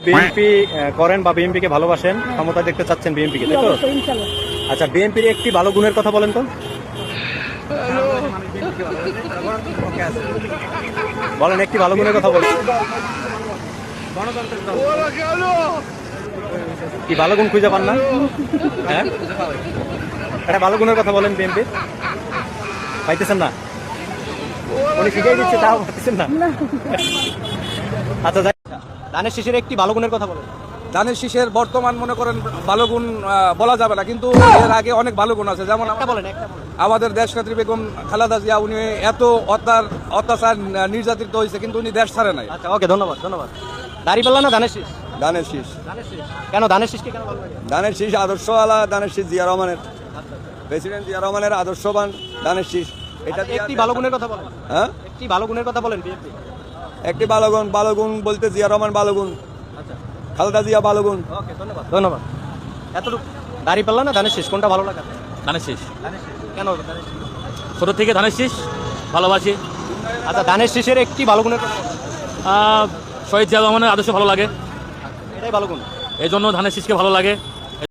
BNP করেন বা BNP কে ভালোবাসেন, ক্ষমতা দেখতে চাচ্ছেন বিএনপি কে, তাই তো? আচ্ছা, বিএনপির একটি ভালো গুণের কথা বলেন তো। বলেন, একটি ভালো গুণের কথা বলেন। কি ভালো গুণ খুঁজে পান না? হ্যাঁ, একটা ভালো গুণের কথা বলেন বিএনপির। পাইতেছেন না? উনি শিখিয়ে দিচ্ছে, তাও পাইতেছেন না। আচ্ছা, ধানের শীষের একটি ভালো গুণের কথা বলেন। ধানের শীষের বর্তমান মনে করেন ভালো গুণ বলা যাবে না, কিন্তু এর আগে অনেক ভালো গুণ আছে। যেমন আমাদের দেশনেত্রী বেগম খালেদা জিয়া, উনি এত অত্যাচার নির্যাতিত হয়েছে, কিন্তু উনি দেশ ছাড়ে নাই। আচ্ছা, ওকে, ধন্যবাদ। দাঁড়িপাল্লা না ধানের শীষ? ধানের শীষ। কেন ধানের শীষকে কেন ভালো লাগে? ধানের শীষ আদর্শওয়ালা, ধানের শীষ জিয়া রহমানের, প্রেসিডেন্ট জিয়া রহমানের আদর্শবান ধানের শীষ। এটা একটি ভালো গুণের কথা বলেন। হ্যাঁ, একটি ভালো গুণের কথা বলেন বিএনপি। একটি ভালো গুণ বলতে জিয়া রহমান ভালো গুণ, আচ্ছা, খালেদা জিয়া ভালো গুণ। ওকে, ধন্যবাদ। এতটুকু। দাঁড়িপাল্লা না ধানের শীষ, কোনটা ভালো লাগে? ধানের শীষ। কেন ধানের শীষ? ছোট থেকে ধানের শীষ ভালোবাসি। আচ্ছা, ধানের শীষের একটি ভালো গুণের কথা বলেন। শহীদ জিয়া রহমানের আদর্শ ভালো লাগে, এটাই ভালো গুণ। এই জন্য ধানের শীষকে ভালো লাগে।